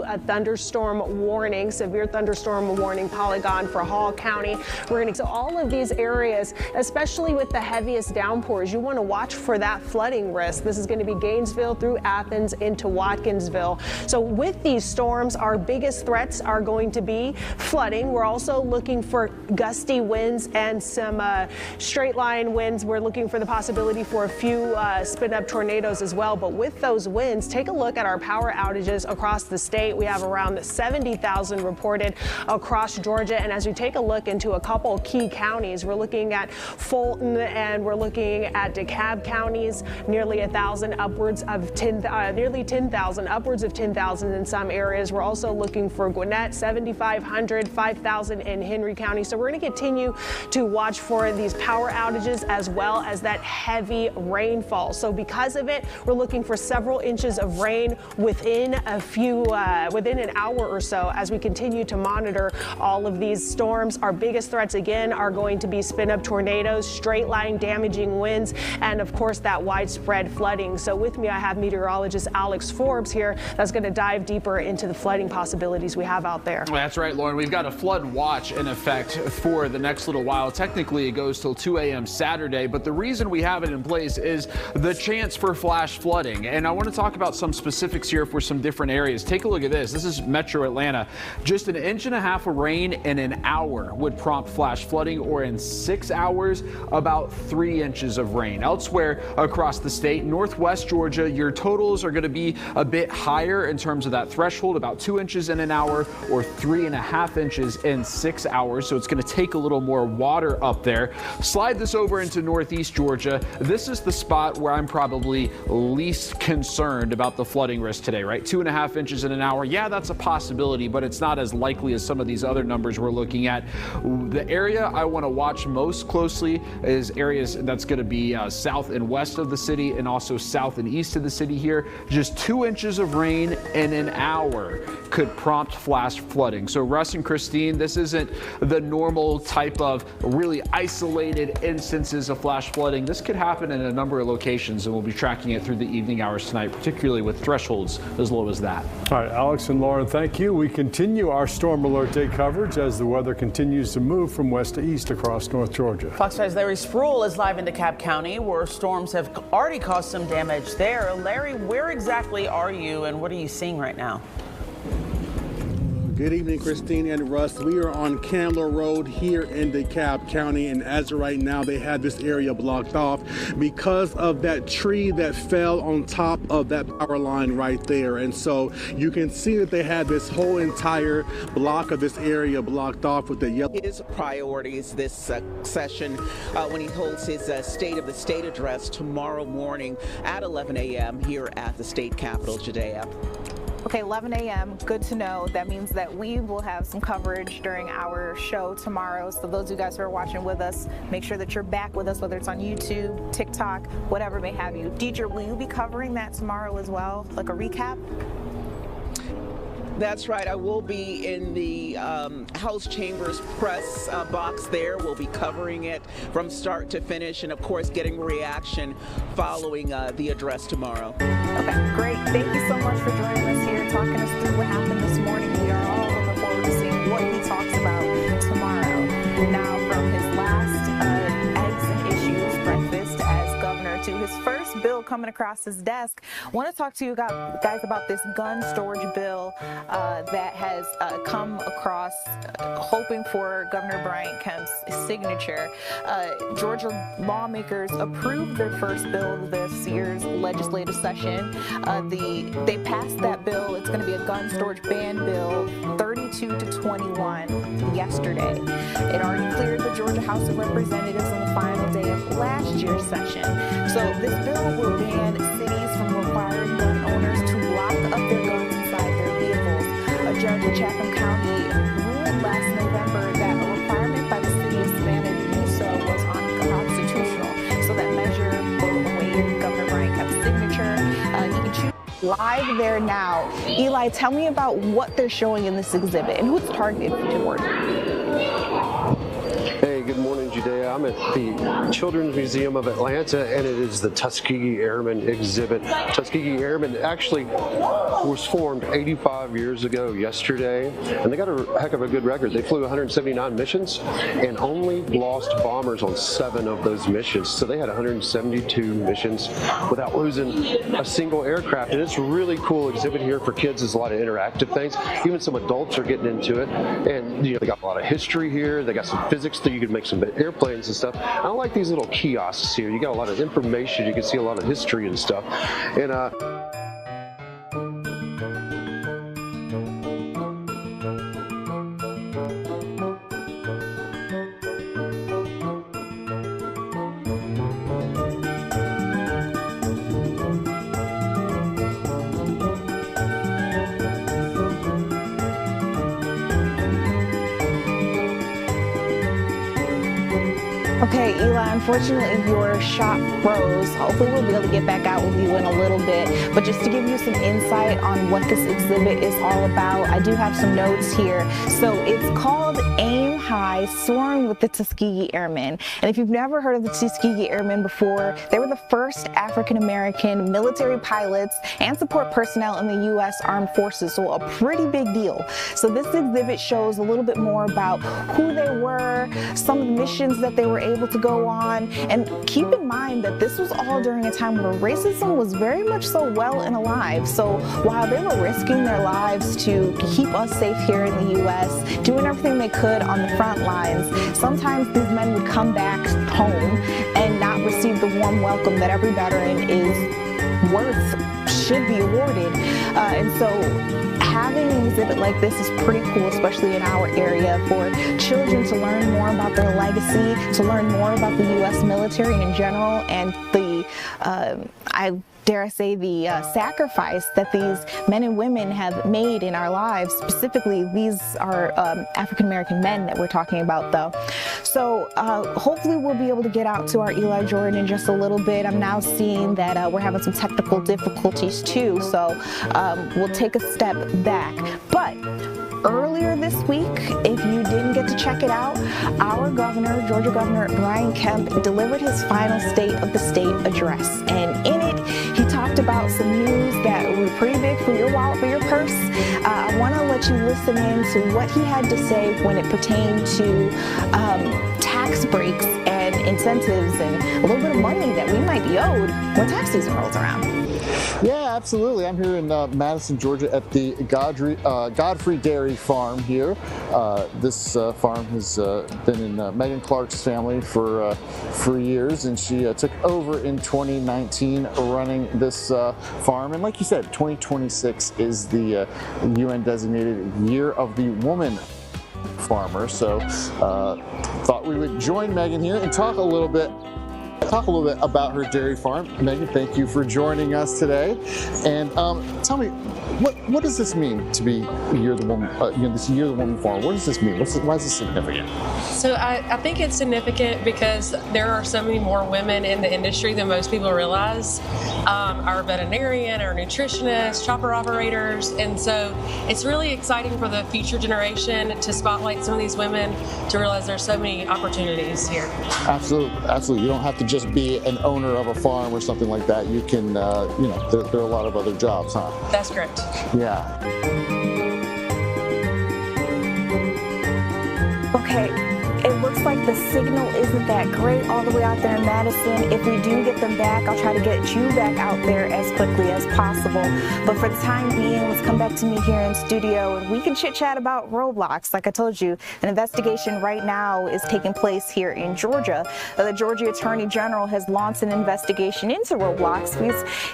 A thunderstorm warning, severe thunderstorm warning Polygon for Hall County. We're going to, so all of these areas, especially with the heaviest downpours, you want to watch for that flooding risk. This is going to be Gainesville through Athens into Watkinsville. So with these storms, our biggest threats are going to be flooding. We're also looking for gusty winds and some straight line winds. We're looking for the possibility for a few spin up tornadoes as well. But with those winds, take a look at our power outages across the state. We have around 70,000 reported across Georgia. And as we take a look into a couple key counties, we're looking at Fulton and we're looking at DeKalb counties, nearly 1,000, upwards of 10, nearly 10,000, upwards of 10,000 in some areas. We're also looking for Gwinnett, 7,500, 5,000 in Henry County. So we're going to continue to watch for these power outages as well as that heavy rainfall. So because of it, we're looking for several inches of rain within within an hour or so as we continue to monitor all of these storms. Our biggest threats again are going to be spin up tornadoes, straight line damaging winds, and of course that widespread flooding. So with me I have meteorologist Alex Forbes here that's going to dive deeper into the flooding possibilities we have out there. That's right, Lauren. We've got a flood watch in effect for the next little while. Technically it goes till 2 a.m. Saturday, but the reason we have it in place is the chance for flash flooding. And I want to talk about some specifics here for some different areas. Take a look at this. This is Metro Atlanta. Just an inch and a half of rain in an hour would prompt flash flooding, or in 6 hours, about 3 inches of rain. Elsewhere across the state, northwest Georgia, your totals are going to be a bit higher in terms of that threshold, about 2 inches in an hour or 3.5 inches in 6 hours. So it's going to take a little more water up there. Slide this over into northeast Georgia. This is the spot where I'm probably least concerned about the flooding risk today, right? 2.5 inches in an hour. Yeah, that's a possibility, but it's not as likely as some of these other numbers we're looking at. The area I want to watch most closely is areas that's going to be south and west of the city, and also south and east of the city here. Just 2 inches of rain in an hour could prompt flash flooding. So Russ and Christine, this isn't the normal type of really isolated instances of flash flooding. This could happen in a number of locations, and we'll be tracking it through the evening hours tonight, particularly with thresholds as low as that. All right, Alex and Lauren, thank you. We continue our Storm Alert Day coverage as the weather continues to move from west to east across North Georgia. Fox 5's Larry Sproul is live in DeKalb County, where storms have already caused some damage there. Larry, where exactly are you and what are you seeing right now? Good evening, Christine and Russ. We are on Candler Road here in DeKalb County, and as of right now, they have this area blocked off because of that tree that fell on top of that power line right there. And so you can see that they had this whole entire block of this area blocked off with the yellow. His priorities this session when he holds his State of the State address tomorrow morning at 11 a.m. here at the state capitol, Judea. Okay, 11 a.m. Good to know. That means that we will have some coverage during our show tomorrow. So those of you guys who are watching with us, make sure that you're back with us, whether it's on YouTube, TikTok, whatever may have you. Deidre, will you be covering that tomorrow as well, like a recap? That's right. I will be in the House Chambers press box there. We'll be covering it from start to finish, and of course getting reaction following the address tomorrow. Okay, great. Thank you so much for joining us here, talking us through what happened this morning. We are all looking forward to seeing what he talks about tomorrow. Now, from his last eggs and issues breakfast as governor to his first bill coming across his desk, I want to talk to you guys about this gun storage bill that has come across, hoping for Governor Brian Kemp's signature. Georgia lawmakers approved their first bill this year's legislative session. They passed that bill. It's going to be a gun storage ban bill, 32 to 21 yesterday. It already cleared the Georgia House of Representatives on the final day of last year's session. So this bill will ban cities from requiring gun owners to lock up their guns inside their vehicles. A judge in Chatham County ruled last November that a requirement by the city of Savannah to do so was unconstitutional. So that measure will await Governor Brian Kemp's signature. You can choose live there now. Eli, tell me about what they're showing in this exhibit and who it's targeted toward. Hey, good morning, Judea. I'm at the Children's Museum of Atlanta, and it is the Tuskegee Airmen exhibit. Tuskegee Airmen actually was formed 85 years ago yesterday, and they got a heck of a good record. They flew 179 missions and only lost bombers on 7 of those missions. So they had 172 missions without losing a single aircraft. And it's a really cool exhibit here for kids. There's a lot of interactive things. Even some adults are getting into it. And they got a lot of history here. They got some physics that you can make some airplanes and stuff. I like these little kiosks here. You got a lot of information. You can see a lot of history and stuff. And Okay, Eli, unfortunately your shot froze. Hopefully we'll be able to get back out with you in a little bit. But just to give you some insight on what this exhibit is all about, I do have some notes here. So it's called Aim High, Soaring with the Tuskegee Airmen. And if you've never heard of the Tuskegee Airmen before, they were the first African-American military pilots and support personnel in the U.S. Armed Forces, so a pretty big deal. So this exhibit shows a little bit more about who they were, some of the missions that they were able to go on, and keep in mind that this was all during a time where racism was very much so well and alive. So while they were risking their lives to keep us safe here in the U.S., doing everything they could on the front lines, sometimes these men would come back home and not receive the warm welcome that every veteran is should be awarded. And so having an exhibit like this is pretty cool, especially in our area, for children to learn more about their legacy, to learn more about the U.S. military in general, and the, dare I say, the sacrifice that these men and women have made in our lives. Specifically, these are African-American men that we're talking about, though. So hopefully we'll be able to get out to our Eli Jordan in just a little bit. I'm now seeing that we're having some technical difficulties too, so we'll take a step back. But earlier this week, if you didn't get to check it out, our governor, Georgia Governor Brian Kemp, delivered his final State of the State address. And in it, he talked about some news that were pretty big for your wallet, for your purse. I want to let you listen in to what he had to say when it pertained to tax breaks and incentives and a little bit of money that we might be owed when tax season rolls around. Yeah, absolutely. I'm here in Madison, Georgia at the Godfrey Dairy Farm here. This farm has been in Megan Clark's family for years, and she took over in 2019 running this farm. And like you said, 2026 is the UN designated Year of the Woman Farmer. So thought we would join Megan here and talk a little bit about her dairy farm. Megan, thank you for joining us today. And tell me, what does this mean to be Year of the Woman? This Year of the Woman farm. What does this mean? Why is this significant? So I think it's significant because there are so many more women in the industry than most people realize. Our veterinarian, our nutritionists, chopper operators, and so it's really exciting for the future generation to spotlight some of these women, to realize there's so many opportunities here. Absolutely, absolutely. You don't have to just be an owner of a farm or something like that. You can, there are a lot of other jobs, huh? That's correct. Yeah. Okay. It looks like the signal isn't that great all the way out there in Madison. If we do get them back, I'll try to get you back out there as quickly as possible. But for the time being, let's come back to me here in studio and we can chit chat about Roblox. Like I told you, an investigation right now is taking place here in Georgia. The Georgia Attorney General has launched an investigation into Roblox.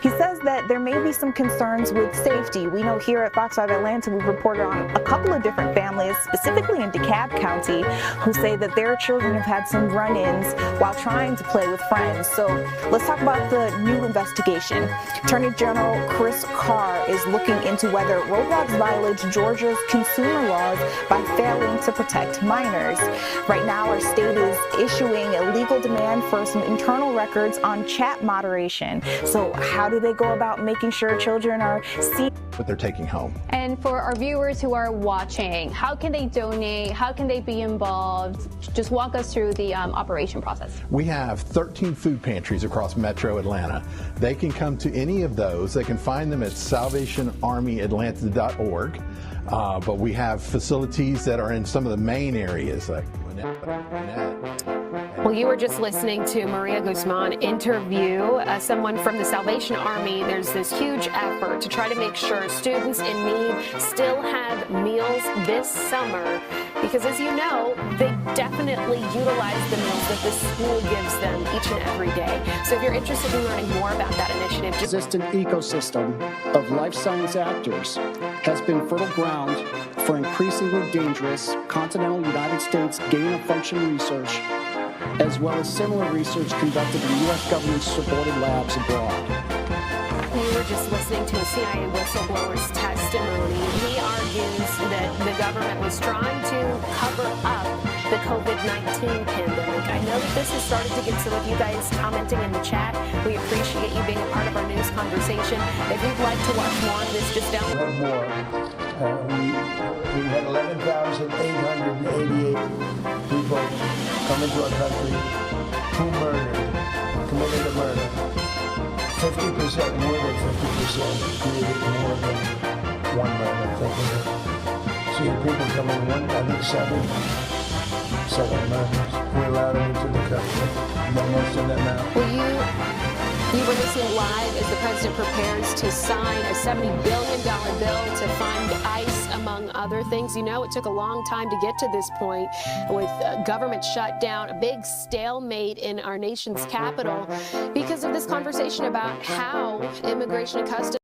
He says that there may be some concerns with safety. We know here at Fox 5 Atlanta, we've reported on a couple of different families, specifically in DeKalb County, who say that their children have had some run-ins while trying to play with friends. So let's talk about the new investigation. Attorney General Chris Carr is looking into whether Roblox violates Georgia's consumer laws by failing to protect minors. Right now, our state is issuing a legal demand for some internal records on chat moderation. So how do they go about making sure children are seen what they're taking home. And for our viewers who are watching, how can they donate? How can they be involved? Just walk us through the operation process. We have 13 food pantries across Metro Atlanta. They can come to any of those. They can find them at SalvationArmyAtlanta.org. But we have facilities that are in some of the main areas like Well, you were just listening to Maria Guzman interview someone from the Salvation Army. There's this huge effort to try to make sure students in need still have meals this summer because, as you know, they definitely utilize the meals that the school gives them each and every day. So if you're interested in learning more about that initiative, Resistant ecosystem of life science actors has been fertile ground for increasingly dangerous continental United States gain-of-function research, as well as similar research conducted in U.S. government-supported labs abroad. We were just listening to a CIA whistleblower's testimony. He argues that the government was trying to cover up the COVID-19 pandemic. I know that this has started to get some of you guys commenting in the chat. We appreciate you being a part of our news conversation. If you'd like to watch more of this, just download more. We had 11,888 people come into our country who committed a murder. 50%, more than 50% committed more than one murder. So you have people coming I think seven murders. We allowed them into the country. Most of them now. You were listening live as the president prepares to sign a $70 billion bill to fund ICE, among other things. You know, it took a long time to get to this point with government shutdown, a big stalemate in our nation's capital because of this conversation about how immigration and customs